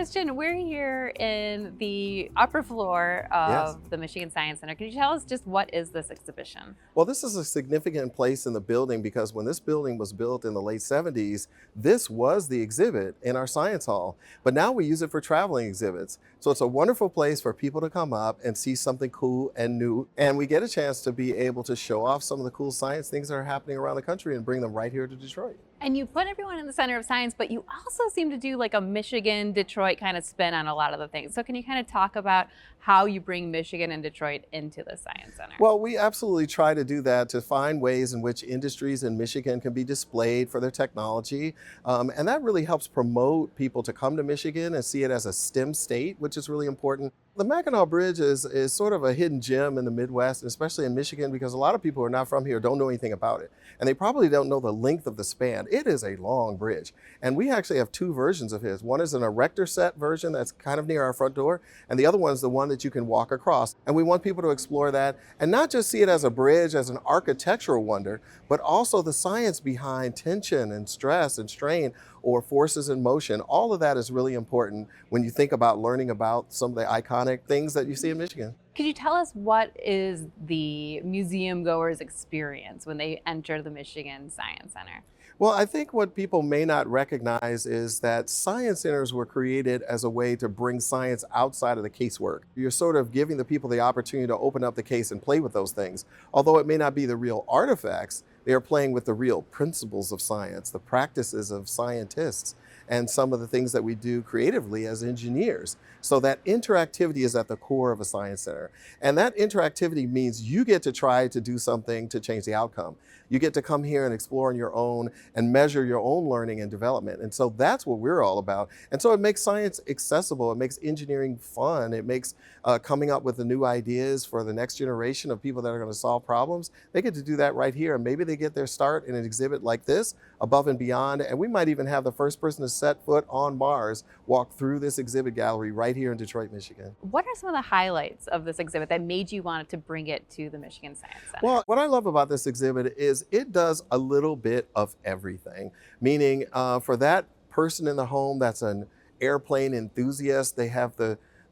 Christian, we're here in the upper floor Yes. of the Michigan Science Center. Can you tell us just what is this exhibition? Well, this is a significant place in the building because when this building was built in the late 70s, this was the exhibit in our science hall. But now we use it for traveling exhibits. So it's a wonderful place for people to come up and see something cool and new. And we get a chance to be able to show off some of the cool science things that are happening around the country and bring them right here to Detroit. And you put everyone in the center of science, but you also seem to do like a Michigan, Detroit kind of spin on a lot of the things. So can you kind of talk about how you bring Michigan and Detroit into the Science Center? Well, we absolutely try to do that to find ways in which industries in Michigan can be displayed for their technology. And that really helps promote people to come to Michigan and see it as a STEM state, which is really important. The Mackinac Bridge is sort of a hidden gem in the Midwest, especially in Michigan, because a lot of people who are not from here don't know anything about it. And they probably don't know the length of the span. It is a long bridge. And we actually have two versions of his. One is an erector set version that's kind of near our front door, and the other one is the one that you can walk across. And we want people to explore that and not just see it as a bridge, as an architectural wonder, but also the science behind tension and stress and strain or forces in motion. All of that is really important when you think about learning about some of the iconic things that you see in Michigan. Could you tell us what is the museum goer's experience when they enter the Michigan Science Center? Well, I think what people may not recognize is that science centers were created as a way to bring science outside of the casework. You're sort of giving the people the opportunity to open up the case and play with those things. Although it may not be the real artifacts, they are playing with the real principles of science, the practices of scientists, and some of the things that we do creatively as engineers. So that interactivity is at the core of a science center. And that interactivity means you get to try to do something to change the outcome. You get to come here and explore on your own and measure your own learning and development. And so that's what we're all about. And so it makes science accessible. It makes engineering fun. It makes coming up with the new ideas for the next generation of people that are going to solve problems. They get to do that right here. And maybe they get their start in an exhibit like this, above and beyond. And we might even have the first person to set foot on Mars walk through this exhibit gallery right here in Detroit, Michigan. What are some of the highlights of this exhibit that made you want to bring it to the Michigan Science Center? Well, what I love about this exhibit is it does a little bit of everything, meaning for that person in the home that's an airplane enthusiast, they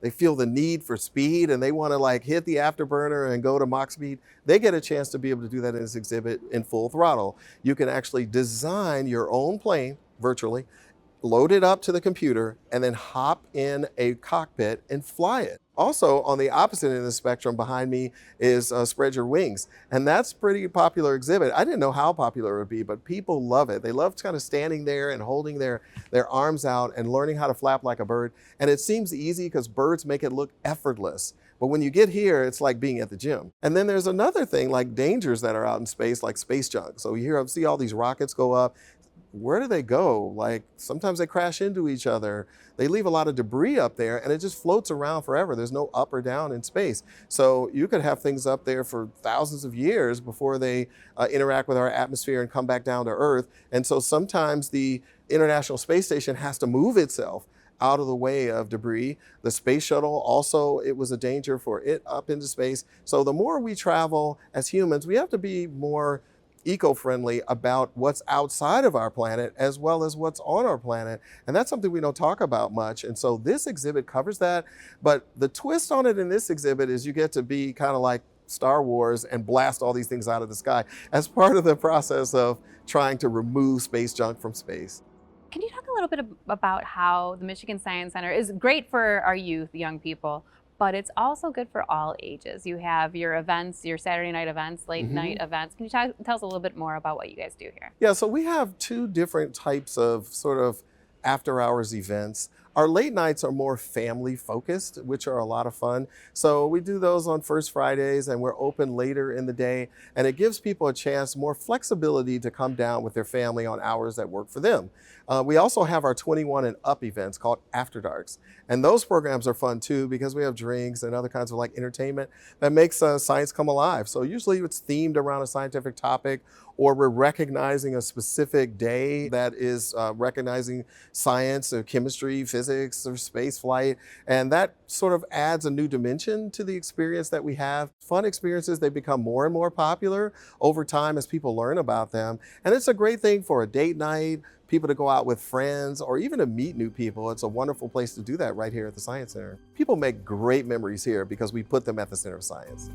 feel the need for speed and they want to like hit the afterburner and go to Mach speed. They get a chance to be able to do that in this exhibit in full throttle. You can actually design your own plane virtually, load it up to the computer, and then hop in a cockpit and fly it. Also, on the opposite end of the spectrum behind me is Spread Your Wings. And that's a pretty popular exhibit. I didn't know how popular it would be, but people love it. They love kind of standing there and holding their arms out and learning how to flap like a bird. And it seems easy because birds make it look effortless. But when you get here, it's like being at the gym. And then there's another thing like dangers that are out in space, like space junk. So you see all these rockets go up. Where do they go? Like sometimes they crash into each other. They leave a lot of debris up there and it just floats around forever. There's no up or down in space. So you could have things up there for thousands of years before they interact with our atmosphere and come back down to Earth. And so sometimes the International Space Station has to move itself out of the way of debris. The space shuttle also, it was a danger for it up into space. So the more we travel as humans, we have to be more eco-friendly about what's outside of our planet as well as what's on our planet. And that's something we don't talk about much. And so this exhibit covers that. But the twist on it in this exhibit is you get to be kind of like Star Wars and blast all these things out of the sky as part of the process of trying to remove space junk from space. Can you talk a little bit about how the Michigan Science Center is great for our youth, young people, but it's also good for all ages? You have your events, your Saturday night events, late night events. Can you tell us a little bit more about what you guys do here? Yeah, so we have two different types of sort of after hours events. Our late nights are more family focused, which are a lot of fun. So we do those on First Fridays and we're open later in the day. And it gives people a chance, more flexibility to come down with their family on hours that work for them. We also have our 21 and up events called After Darks. And those programs are fun too because we have drinks and other kinds of like entertainment that makes science come alive. So usually it's themed around a scientific topic, or we're recognizing a specific day that is recognizing science, chemistry, physics, physics or space flight. And that sort of adds a new dimension to the experience that we have. Fun experiences, they become more and more popular over time as people learn about them. And it's a great thing for a date night, people to go out with friends, or even to meet new people. It's a wonderful place to do that right here at the Science Center. People make great memories here because we put them at the center of science.